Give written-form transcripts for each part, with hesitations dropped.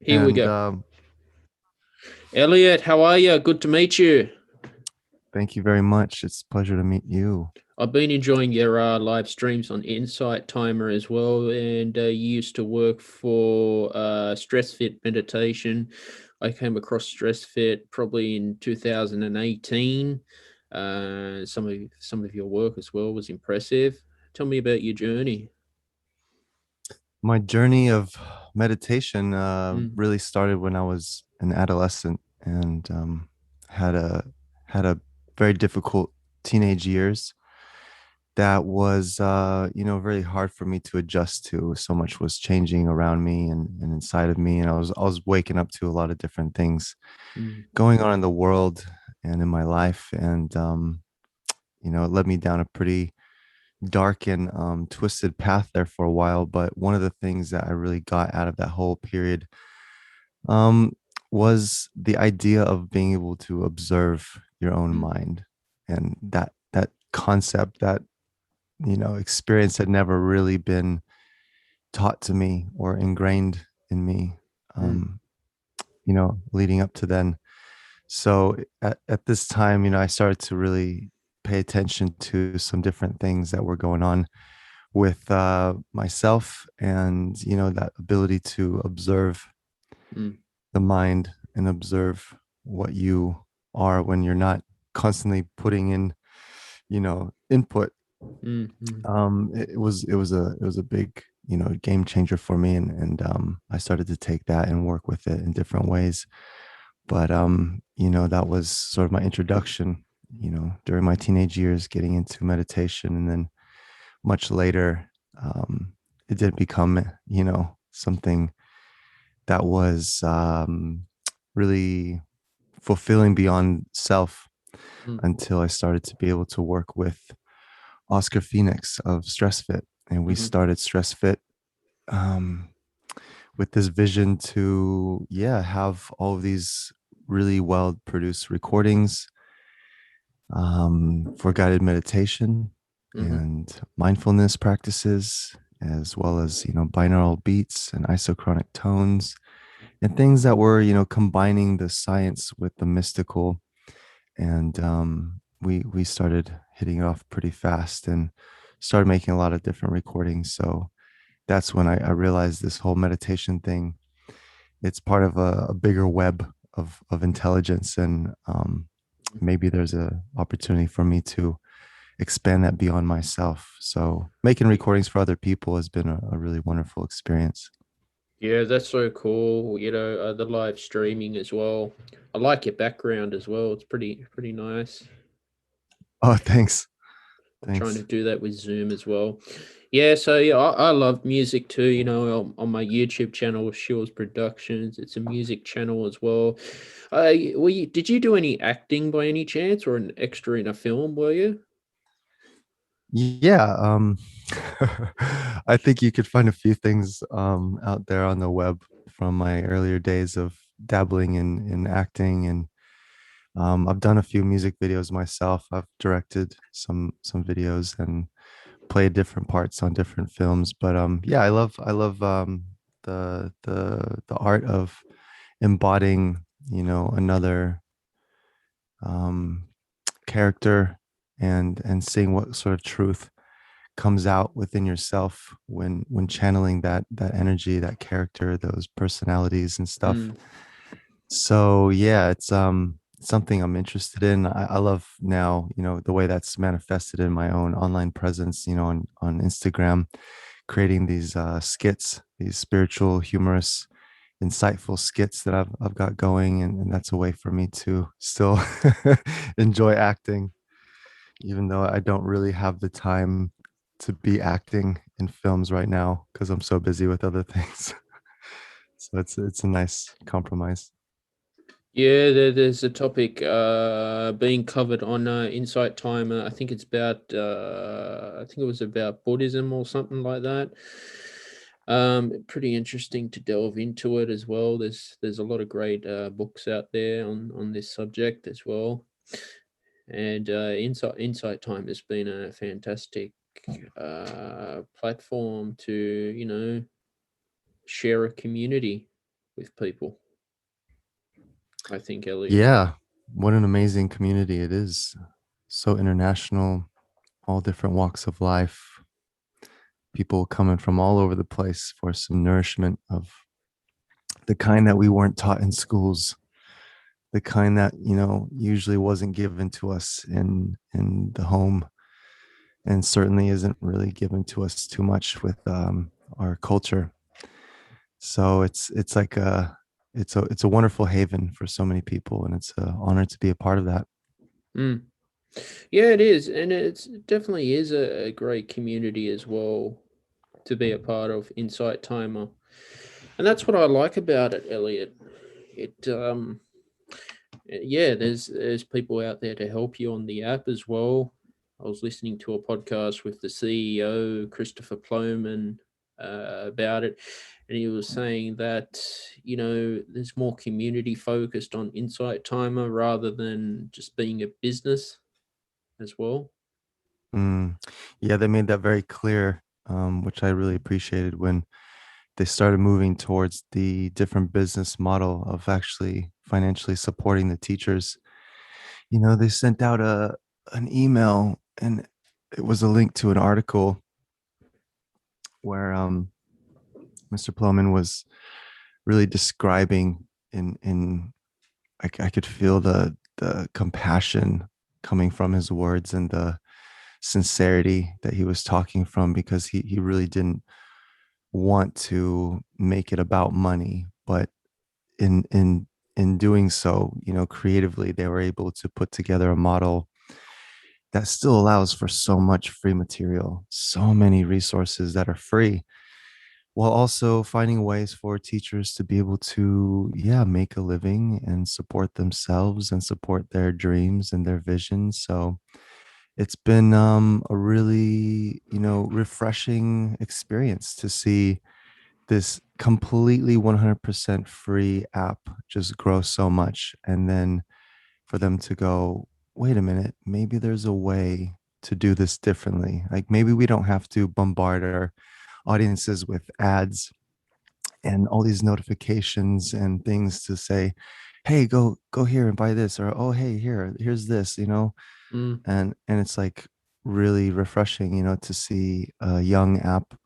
Here we And go. Elliott, how are you? Good to meet you. thank you very much. It's a pleasure to meet you. I've been enjoying your live streams on Insight Timer as well, and you used to work for Stress Fit Meditation. I came across Stress Fit probably in 2018. Some of your work as well was impressive. Tell me about your journey. My journey of meditation Mm, really started when I was an adolescent and had a had a very difficult teenage years that was very hard for me to adjust to. So much was changing around me and inside of me, and I was waking up to a lot of different things mm, going on in the world and in my life, and it led me down a pretty dark and twisted path there for a while. But one of the things that I really got out of that whole period um, was the idea of being able to observe your own mm, mind, and that concept, that experience had never really been taught to me or ingrained in me. mm, Um, leading up to then. So at this time, I started to really pay attention to some different things that were going on with myself, and that ability to observe mm, the mind and observe what you are when you're not constantly putting in input. mm, mm. It was a big game changer for me, and I started to take that and work with it in different ways. But that was sort of my introduction, during my teenage years, getting into meditation. And then much later, um, it did become, something that was really fulfilling beyond self, Mm, until I started to be able to work with Oscar Phoenix of Stress Fit. And we mhm, started Stress Fit um, with this vision to, yeah, have all of these really well produced recordings for guided meditation mhm, and mindfulness practices, as well as binaural beats and isochronic tones, and things that were combining the science with the mystical. And we started hitting it off pretty fast and started making a lot of different recordings. So that's when I realized this whole meditation thing, it's part of a bigger web of intelligence, and maybe there's a opportunity for me to expand that beyond myself. So making recordings for other people has been a really wonderful experience. Yeah, that's so cool. The live streaming as well. I like your background as well. It's pretty nice. Oh, thanks. Trying to Thanks. do that with Zoom as well. Yeah, so yeah, I love music too. On my YouTube channel, Shiels Productions, it's a music channel as well. Did you do any acting by any chance, or an extra in a film? Were you? Yeah, I think you could find a few things out there on the web from my earlier days of dabbling in acting, and I've done a few music videos myself. I've directed some videos and played different parts on different films. But yeah, I love the art of embodying another um, character, and seeing what sort of truth comes out within yourself when channeling that energy, that character, those personalities and stuff. Mm, So yeah, it's something I'm interested in. I love now, the way that's manifested in my own online presence, on Instagram, creating these skits, these spiritual, humorous, insightful skits that I've got going, and that's a way for me to still enjoy acting, even though I don't really have the time to be acting in films right now because I'm so busy with other things. So it's a nice compromise. yeah, there's a topic being covered on Insight Timer. I think it's about I think it was about Buddhism or something like that. Pretty interesting to delve into it as well. There's a lot of great books out there on this subject as well. And Insight Time has been a fantastic platform to share a community with people. I think, Elliot. Yeah, what an amazing community it is. So international, all different walks of life, people coming from all over the place for some nourishment of the kind that we weren't taught in schools, the kind that, usually wasn't given to us in the home, and certainly isn't really given to us too much with our culture. So it's like a wonderful haven for so many people, and it's an honor to be a part of that. Mm. Yeah, it is, and it definitely is a great community as well to be a part of. Insight Timer, and that's what I like about it, Elliot. It yeah, there's people out there to help you on the app as well. I was listening to a podcast with the CEO Christopher Ploman about it, and he was saying that there's more community focused on Insight Timer rather than just being a business as well. Mm. Yeah, they made that very clear, which I really appreciated when they started moving towards the different business model of actually financially supporting the teachers. They sent out an email, and it was a link to an article where Mr. Plowman was really describing in I could feel the compassion coming from his words and the sincerity that he was talking from, because he really didn't want to make it about money, but in doing so, creatively, they were able to put together a model that still allows for so much free material, so many resources that are free, while also finding ways for teachers to be able to, yeah, make a living and support themselves and support their dreams and their visions. So it's been a really, refreshing experience to see this completely 100% free app just grow so much. And then for them to go, wait a minute, maybe there's a way to do this differently. Like maybe we don't have to bombard our audiences with ads and all these notifications and things to say, hey, go here and buy this, or oh, hey, here's this, Mm, and it's like really refreshing, to see a young app,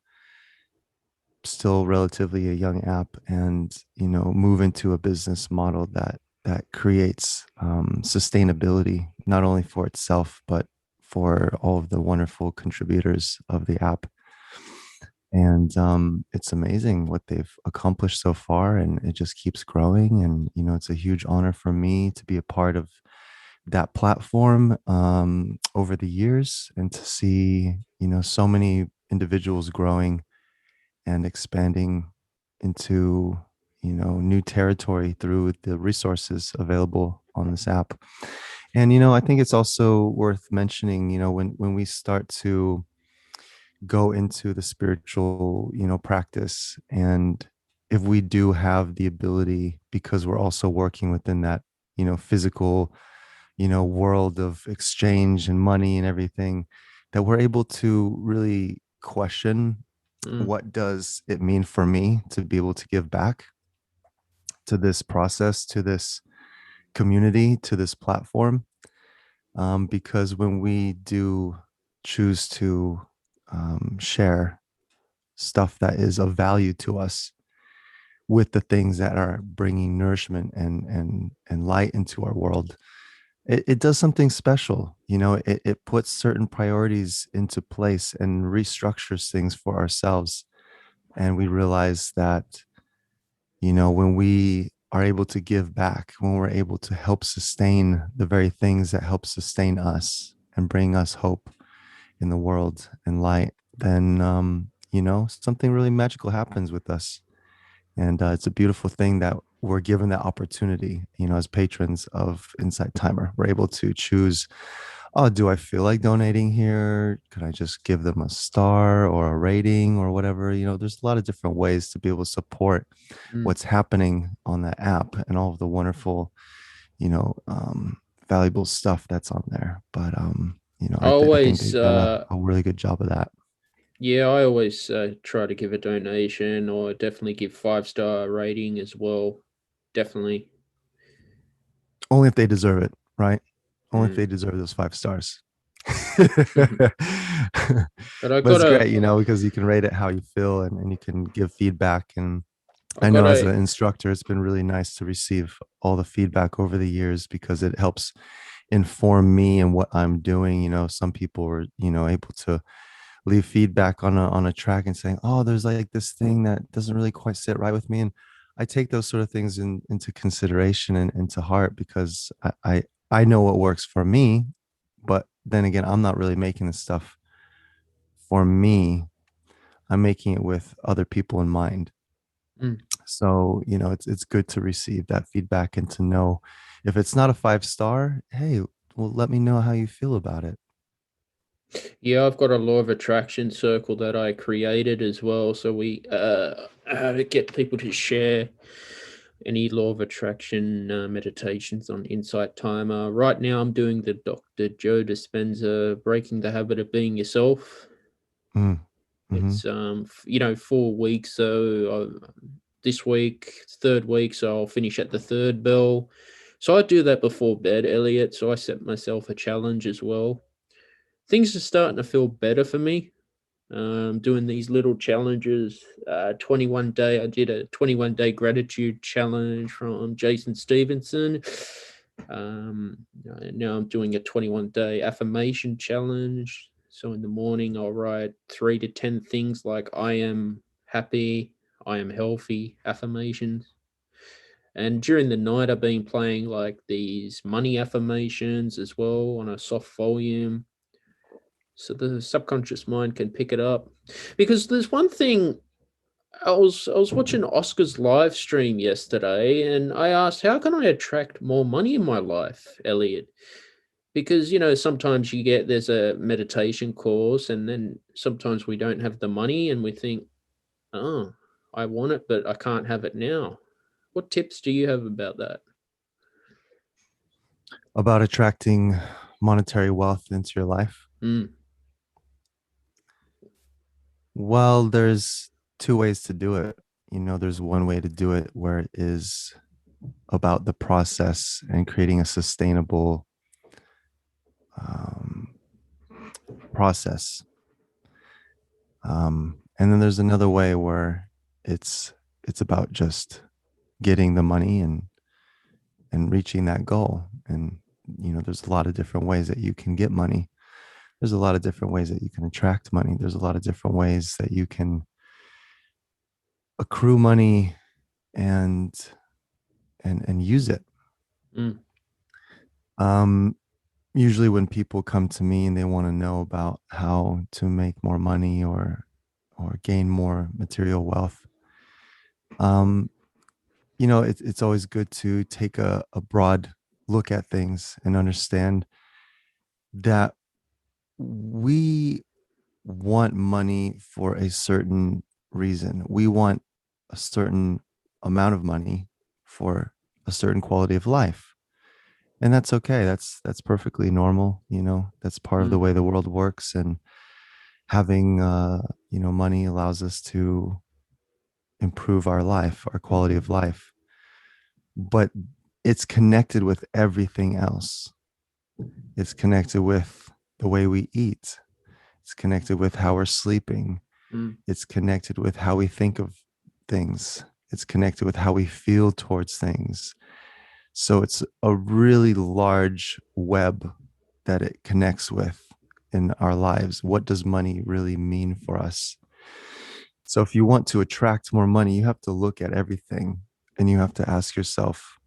still relatively a young app, and move into a business model that creates sustainability, not only for itself but for all of the wonderful contributors of the app. And it's amazing what they've accomplished so far, and it just keeps growing. And it's a huge honor for me to be a part of that platform over the years, and to see so many individuals growing and expanding into new territory through the resources available on this app. And I think it's also worth mentioning, when we start to go into the spiritual practice, and if we do have the ability, because we're also working within that physical world of exchange and money and everything, that we're able to really question, mm, what does it mean for me to be able to give back to this process, to this community, to this platform? Because when we do choose to share stuff that is of value to us with the things that are bringing nourishment and light into our world, it does something special. It puts certain priorities into place and restructures things for ourselves. And we realize that when we are able to give back, when we're able to help sustain the very things that help sustain us and bring us hope in the world and light, then something really magical happens with us. And it's a beautiful thing that we're given that opportunity, as patrons of Insight Timer. We're able to choose, oh, do I feel like donating here? Could I just give them a star or a rating or whatever? There's a lot of different ways to be able to support mm. what's happening on that app and all of the wonderful, you know, um, valuable stuff that's on there. But I I think always they've done a really good job of that. Yeah, I always try to give a donation or definitely give 5-star rating as well. Definitely. Only if they deserve it, right? Only if Mm. they deserve those 5 stars. But I But it's gotta, great, because you can rate it how you feel, and you can give feedback. And I I know as gotta, an instructor, it's been really nice to receive all the feedback over the years because it helps inform me and what I'm doing. Some people were, able to leave feedback on a track and saying, "Oh, there's like this thing that doesn't really quite sit right with me." And I take those sort of things into consideration and into heart because I know what works for me, but then again, I'm not really making this stuff for me. I'm making it with other people in mind. mm. So, it's good to receive that feedback and to know if it's not a 5 star, hey, well, let me know how you feel about it. Yeah, I've got a law of attraction circle that I created as well. So we get people to share any law of attraction meditations on Insight Timer. Right now, I'm doing the Dr. Joe Dispenza Breaking the Habit of Being Yourself. Mm, hmm. It's 4 weeks. So this week, third week, so I'll finish at the third bell. So I do that before bed, Elliot. So I set myself a challenge as well. Things are starting to feel better for me. Doing these little challenges. 21 day, I did a 21-day gratitude challenge from Jason Stevenson. Now I'm doing a 21-day affirmation challenge. So in the morning, I'll write 3 to 10 things like I am happy, I am healthy affirmations. And during the night, I've been playing like these money affirmations as well on a soft volume so the subconscious mind can pick it up. Because there's one thing I was watching Oscar's live stream yesterday and I asked, how can I attract more money in my life, Elliot? Because sometimes there's a meditation course and then sometimes we don't have the money and we think, oh, I want it, but I can't have it now. What tips do you have about that? About attracting monetary wealth into your life? Mm, Well, there's two ways to do it. There's one way to do it where it is about the process and creating a sustainable um, process. And then there's another way where it's it's about just getting the money and reaching that goal. And there's a lot of different ways that you can get money. There's a lot of different ways that you can attract money. There's a lot of different ways that you can accrue money and and use it. mm, Um, Usually when people come to me and they want to know about how to make more money or gain more material wealth, um, it's always good to take a broad look at things and understand that we want money for a certain reason. We want a certain amount of money for a certain quality of life. And that's okay. That's perfectly normal. That's part of the mm, way the world works. And having money allows us to improve our life, our quality of life. But it's connected with everything else. It's connected with the way we eat. It's connected with how we're sleeping. mm, It's connected with how we think of things. It's connected with how we feel towards things. So it's a really large web that it connects with in our lives. What does money really mean for us? So if you want to attract more money, you have to look at everything and you have to ask yourself,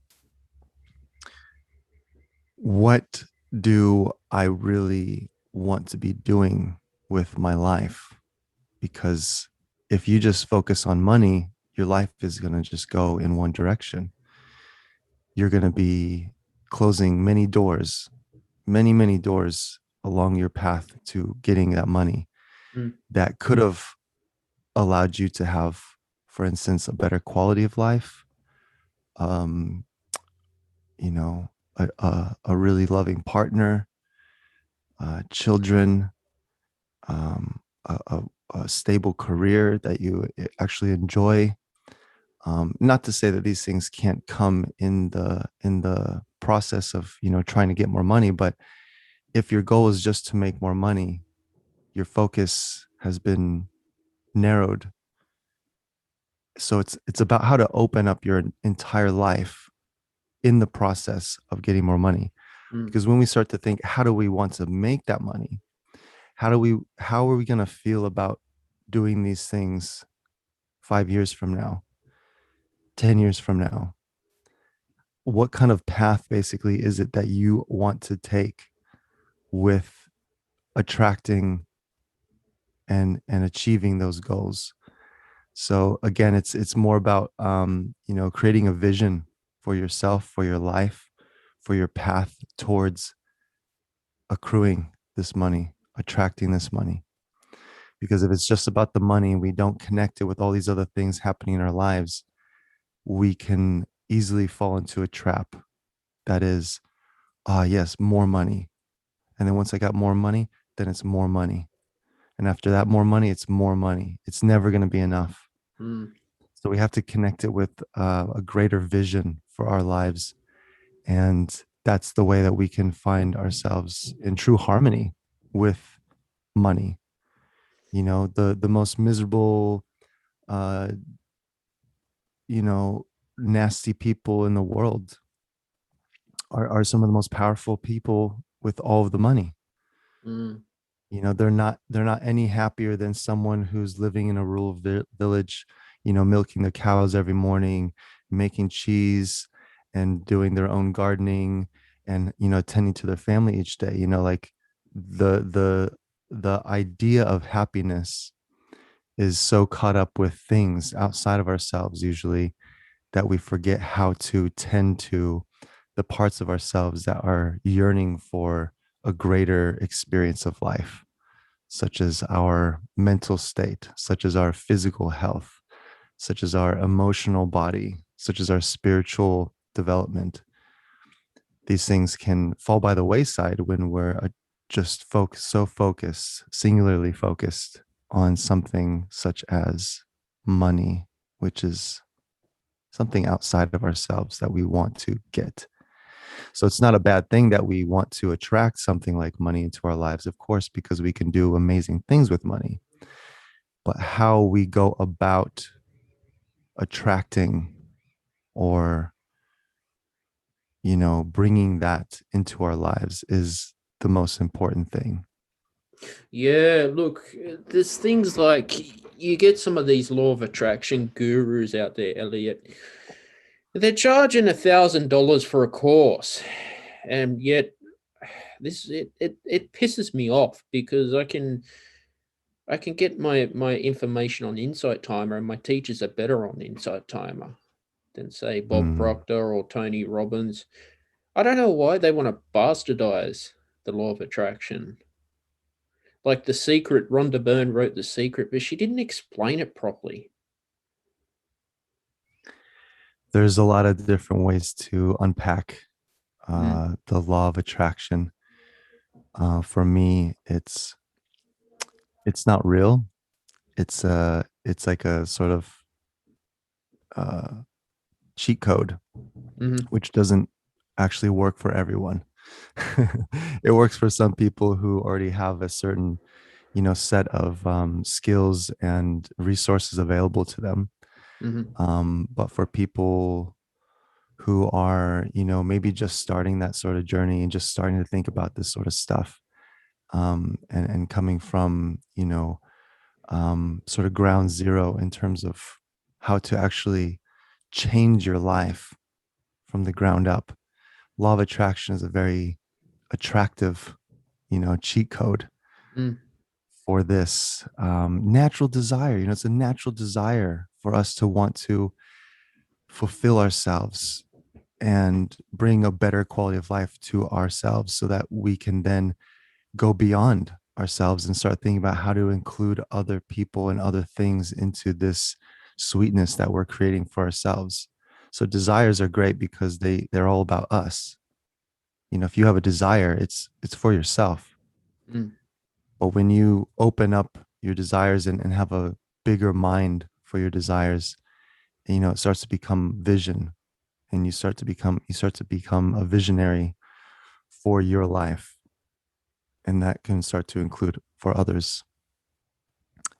what do I really want to be doing with my life? Because if you just focus on money, your life is going to just go in one direction. You're going to be closing many doors, many doors along your path to getting that money mm, that could have allowed you to have, for instance, a better quality of life, um, you know, a really loving partner, children, a a stable career that you actually enjoy. Not to say that these things can't come in the process of, you know, trying to get more money, but if your goal is just to make more money, your focus has been narrowed. So it's about how to open up your entire life in the process of getting more money. mm, Because when we start to think, how do we want to make that money? How are we going to feel about doing these things 5 years from now, 10 years from now? What kind of path basically is it that you want to take with attracting and achieving those goals? So again, it's more about you know, creating a vision for yourself, for your life, for your path towards accruing this money, attracting this money. Because if it's just about the money and we don't connect it with all these other things happening in our lives, we can easily fall into a trap that is, ah, yes, more money. And then once I got more money, then it's more money. And after that, more money, it's more money. It's never going to be enough. mm. So we have to connect it with a greater vision for our lives. And that's the way that we can find ourselves in true harmony with money. You know, the most miserable, uh, you know, nasty people in the world are some of the most powerful people with all of the money. Mm, You know, they're not any happier than someone who's living in a rural village, you know, milking the cows every morning, making cheese and doing their own gardening, and, you know, tending to their family each day. You know, like the idea of happiness is so caught up with things outside of ourselves usually, that we forget how to tend to the parts of ourselves that are yearning for a greater experience of life, such as our mental state, such as our physical health, such as our emotional body, such as our spiritual development. These things can fall by the wayside when we're just so focused, singularly focused on something such as money, which is something outside of ourselves that we want to get. So it's not a bad thing that we want to attract something like money into our lives, of course, because we can do amazing things with money. But how we go about attracting or, you know, bringing that into our lives is the most important thing. Yeah, look, there's things like you get some of these law of attraction gurus out there, Elliot. They're charging $1,000 for a course, and yet it pisses me off because I can get my information on Insight Timer, and my teachers are better on Insight Timer than say Bob Mm. Proctor or Tony Robbins. I don't know why they want to bastardize the law of attraction. Like The Secret, Rhonda Byrne wrote The Secret, but she didn't explain it properly. There's a lot of different ways to unpack Mm, the law of attraction. For me, it's not real. It's like a sort of uh, cheat code, mm, which doesn't actually work for everyone. It works for some people who already have a certain, you know, set of skills and resources available to them. mm, But for people who are, you know, maybe just starting that sort of journey and just starting to think about this sort of stuff, and coming from, you know, sort of ground zero in terms of how to actually change your life from the ground up. Law of attraction is a very attractive, you know, cheat code mm, for this natural desire. You know, it's a natural desire for us to want to fulfill ourselves and bring a better quality of life to ourselves so that we can then go beyond ourselves and start thinking about how to include other people and other things into this sweetness that we're creating for ourselves. So desires are great because they're all about us. You know, if you have a desire, it's for yourself. mm, But when you open up your desires and have a bigger mind for your desires, and, it starts to become vision, and you start to become a visionary for your life, and that can start to include for others.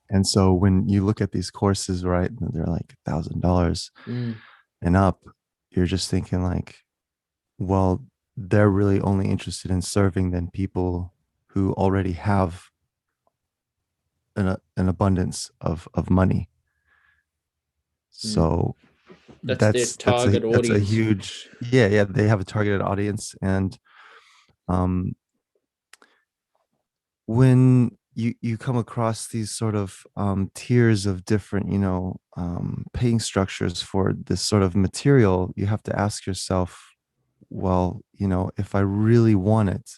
And so when you look at these courses, right, they're like $1,000 Mm, and up, you're just thinking like, well, they're really only interested in serving than people who already have an abundance of money. mm. So That's their target that's a audience. huge, yeah, they have a targeted audience. And um when you come across these sort of tiers of different, paying structures for this sort of material, you have to ask yourself, well, if I really want it,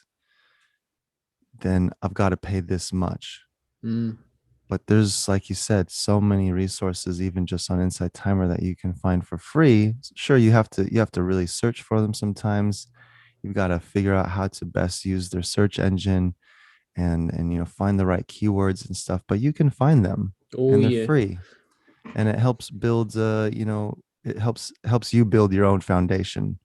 then I've got to pay this much. Mm, But there's, like you said, so many resources, even just on Insight Timer, that you can find for free. Sure, you have to really search for them sometimes. You've got to figure out how to best use their search engine, and find the right keywords and stuff, but you can find them, oh and they're yeah. free. And it helps build it helps you build your own foundation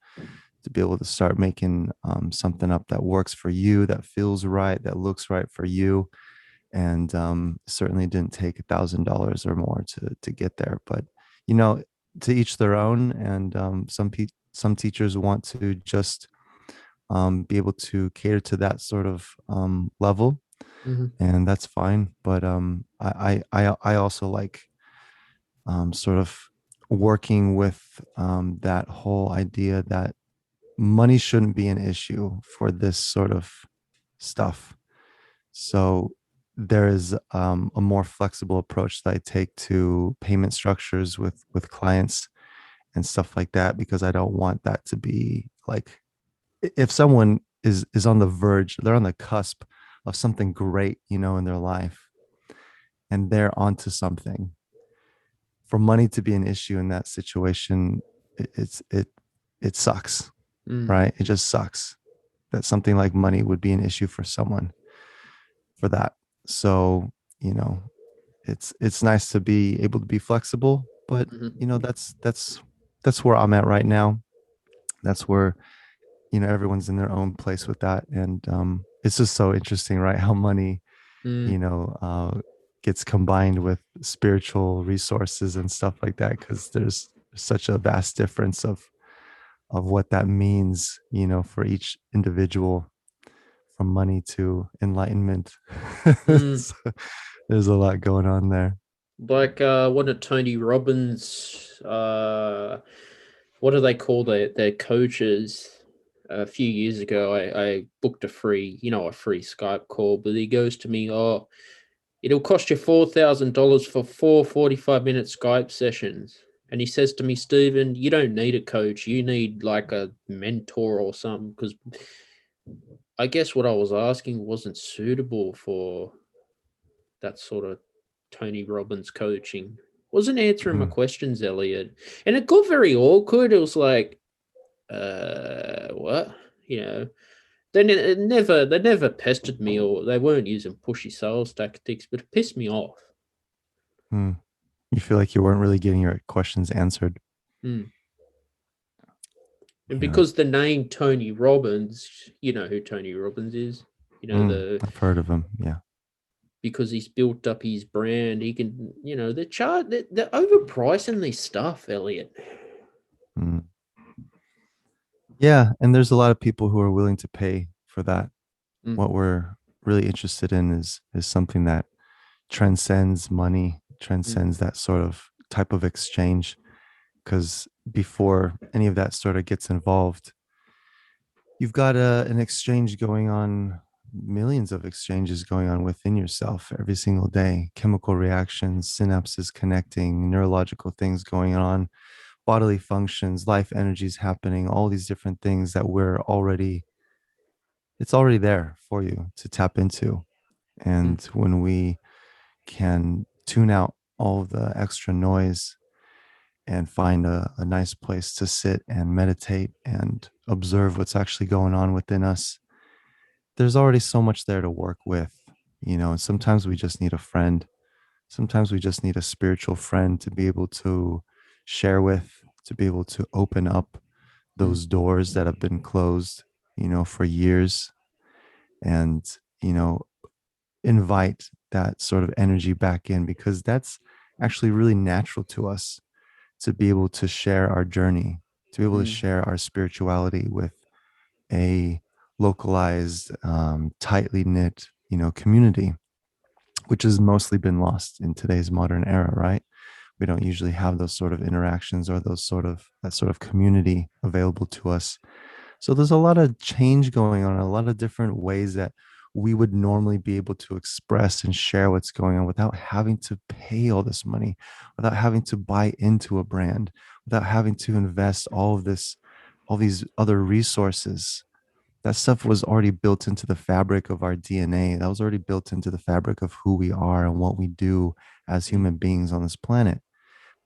to be able to start making something up that works for you, that feels right, that looks right for you. And certainly didn't take $1,000 or more to get there, but you know to each their own. And some teachers want to just be able to cater to that sort of level, Hmm. and that's fine. But I also like sort of working with that whole idea that money shouldn't be an issue for this sort of stuff. So there is a more flexible approach that I take to payment structures with clients and stuff like that, because I don't want that to be like, if someone is on the verge, they're on the cusp of something great, in their life, and they're onto something. For money to be an issue in that situation, it sucks, Mm, right? It just sucks that something like money would be an issue for someone for that. So, you know, it's nice to be able to be flexible, but hmm. that's where I'm at right now. That's where, everyone's in their own place with that. And it's just so interesting, right? How money, Mm, you know, uh, gets combined with spiritual resources and stuff like that, because there's such a vast difference of what that means, for each individual, from money to enlightenment. mm. So there's a lot going on there. Like one of Tony Robbins, what do they call their coaches? A few years ago, I booked a free, a free Skype call, but he goes to me, oh, it'll cost you $4,000 for 45-minute Skype sessions. And he says to me, Stephen, you don't need a coach. You need like a mentor or something. Because I guess what I was asking wasn't suitable for that sort of Tony Robbins coaching. Wasn't answering my Hmm. questions, Elliot. And it got very awkward. It was like, what? You know, they never pestered me, or they weren't using pushy sales tactics, but it pissed me off. Hmm. You feel like you weren't really getting your questions answered. Mm. And Yeah. because the name Tony Robbins, you know who Tony Robbins is. You know, I've heard of him. Yeah. because he's built up his brand, he can, they're overpricing this stuff, Elliot. Mm. Yeah. And there's a lot of people who are willing to pay for that. Mm, What we're really interested in is something that transcends money, mm, transcends that sort of type of exchange. Because before any of that sort of gets involved, you've got an exchange going on, millions of exchanges going on within yourself every single day, chemical reactions, synapses connecting, neurological things going on, bodily functions, life energies happening, all these different things that it's already there for you to tap into. mm, And when we can tune out all of the extra noise and find a nice place to sit and meditate and observe what's actually going on within us, there's already so much there to work with. And sometimes we just need a friend. Sometimes we just need a spiritual friend to be able to share with, to be able to open up Mm, those doors that have been closed, for years, and, you know, invite that sort of energy back in, because that's actually really natural to us, to be able to share our journey, to be able to mm, share our spirituality with a localized, tightly knit, community, which has mostly been lost in today's modern era, right? We don't usually have those sort of interactions or that sort of community available to us. So there's a lot of change going on, a lot of different ways that we would normally be able to express and share what's going on without having to pay all this money, without having to buy into a brand, without having to invest all these other resources. That stuff was already built into the fabric of our DNA. That was already built into the fabric of who we are and what we do as mm, human beings on this planet.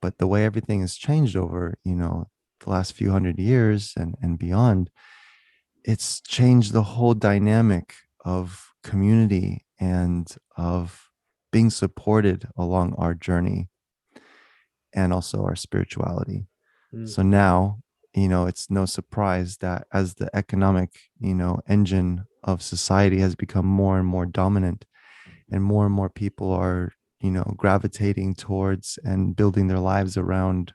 But the way everything has changed over, the last few hundred years and beyond, it's changed the whole dynamic of community and of being supported along our journey, and also our spirituality. mm, So now, it's no surprise that as the economic, engine of society has become more and more dominant, and more people are, gravitating towards and building their lives around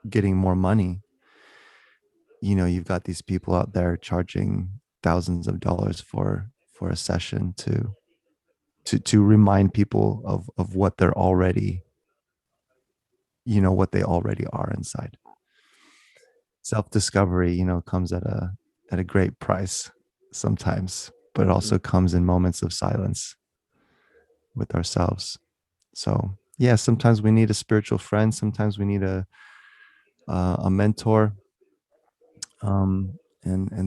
getting more money. You've got these people out there charging thousands of dollars for a session to remind people of what they're already, what they already are inside. Self-discovery, comes at a great price sometimes, but it mm. also comes in moments of silence with ourselves. So yeah, sometimes we need a spiritual friend, sometimes we need a mentor, and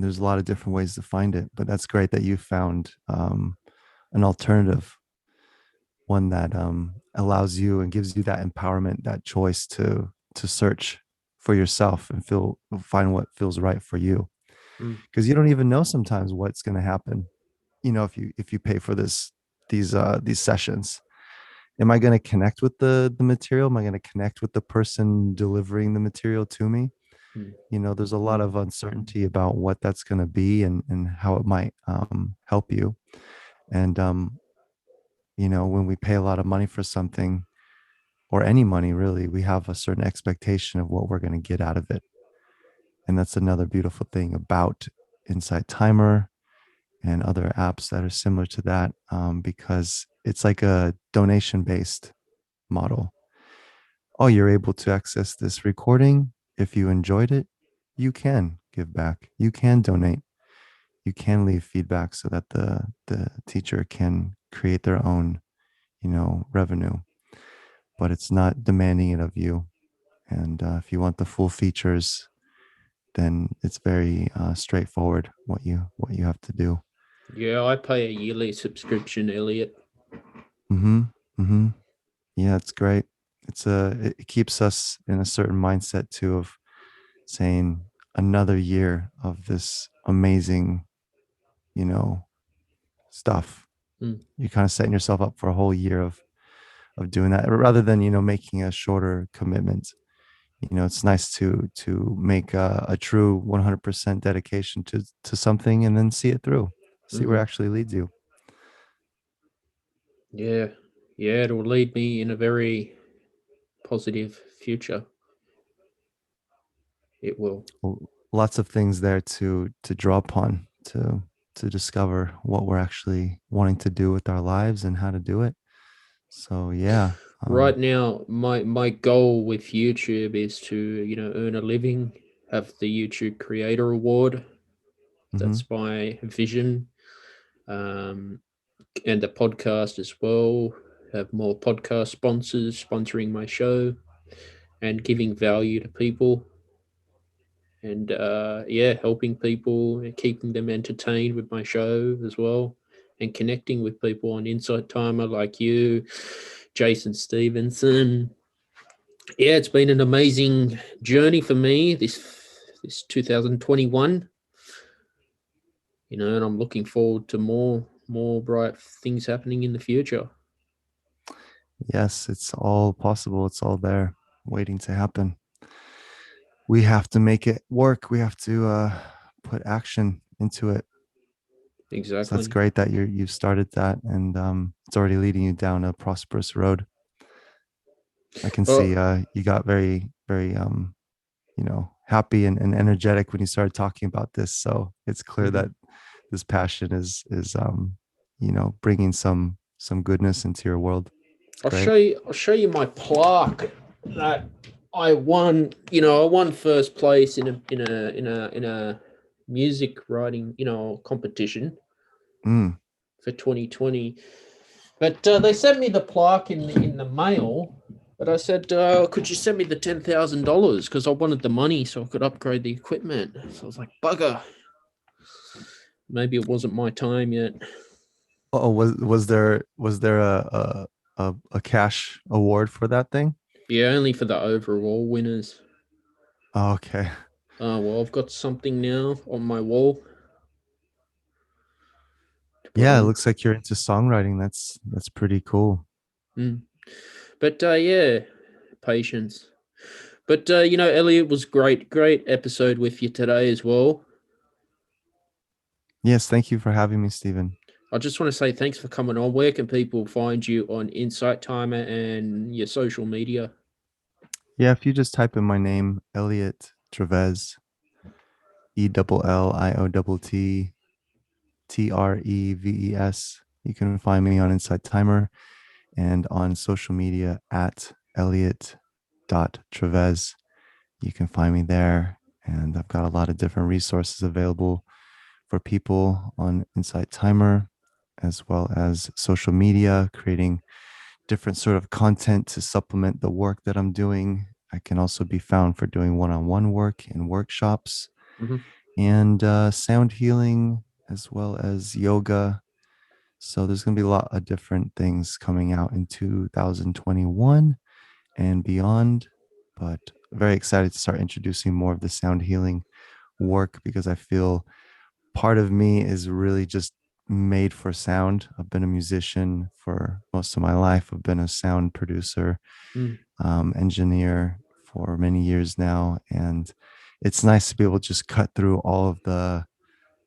there's a lot of different ways to find it. But that's great that you found, an alternative, one that, allows you and gives you that empowerment, that choice to search for yourself and find what feels right for you, Mm, because you don't even know sometimes what's going to happen. If you pay for these sessions, am I going to connect with the material? Am I going to connect with the person delivering the material to me? mm, There's a lot of uncertainty about what that's going to be, and how it might, help you. And when we pay a lot of money for something, or any money really, we have a certain expectation of what we're going to get out of it. And that's another beautiful thing about Insight Timer and other apps that are similar to that, because it's like a donation based model. Oh, you're able to access this recording. If you enjoyed it, you can give back, you can donate, you can leave feedback so that the teacher can create their own, revenue. But it's not demanding it of you. And if you want the full features, then it's very, straightforward what you have to do. yeah, I pay a yearly subscription, Elliott. Mm-hmm. Mm-hmm. Yeah, it's great. It keeps us in a certain mindset too, of saying another year of this amazing, you know, stuff. Mm, You're kind of setting yourself up for a whole year of doing that, rather than, making a shorter commitment. It's nice to make a true 100% dedication to something, and then see it through, see where it mm, actually leads you. yeah, yeah, it'll lead me in a very positive future. It will. Lots of things there to draw upon, to discover what we're actually wanting to do with our lives and how to do it. So yeah. Right now, my goal with YouTube is to, earn a living, have the YouTube Creator Award. Mhm. That's my vision. Um, and the podcast as well. Have more podcast sponsors sponsoring my show and giving value to people, and yeah, helping people, keeping them entertained with my show as well, and connecting with people on Insight Timer like you, Jason Stevenson. Yeah, it's been an amazing journey for me this 2021, and I'm looking forward to more. more bright things happening in the future. Yes, it's all possible. It's all there waiting to happen. We have to make it work. We have to put action into it. So that's Exactly. great that you've started that, and it's already leading you down a prosperous road. I can see Well, you got very happy and energetic when you started talking about this. So it's clear mhm. that this passion is bringing some goodness into your world. It's I'll great. show you. I'll show you my plaque that I won. I won first place in a music writing competition Mm. for 2020. But they sent me the plaque in the mail. But I said, could you send me the $10,000 because I wanted the money so I could upgrade the equipment. So I was like, bugger. Maybe it wasn't my time yet. Oh, was there a cash award for that thing? Yeah, only for the overall winners. Oh, okay. Well, I've got something now on my wall to put Yeah, it on. looks like you're into songwriting. That's pretty cool. Mm. But yeah, patience. But Elliot was great, great episode with you today as well. Yes, thank you for having me, Stephen. I just want to say thanks for coming on. Where can people find you on Insight Timer and your social media? Yeah, if you just type in my name, Elliott Treves, ELLIOTTTREVES, you can find me on Inside Timer and on social media at Elliott.Treves. You can find me there. And I've got a lot of different resources available for people on Insight Timer, as well as social media, creating different sort of content to supplement the work that I'm doing. I can also be found for doing one-on-one work and workshops Mhm. and sound healing, as well as yoga. So there's going to be a lot of different things coming out in 2021 and beyond. But very excited to start introducing more of the sound healing work because I feel part of me is really just made for sound. I've been a musician for most of my life. I've been a sound producer, Mm. engineer for many years now. And it's nice to be able to just cut through all of the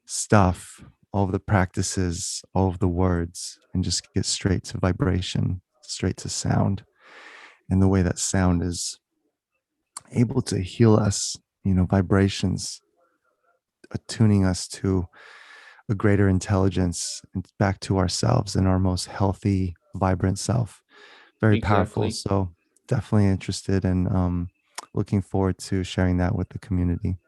stuff, all of the practices, all of the words, and just get straight to vibration, straight to sound. And the way that sound is able to heal us, vibrations, attuning us to a greater intelligence and back to ourselves and our most healthy, vibrant self. Very powerful. Exactly. So definitely interested and looking forward to sharing that with the community.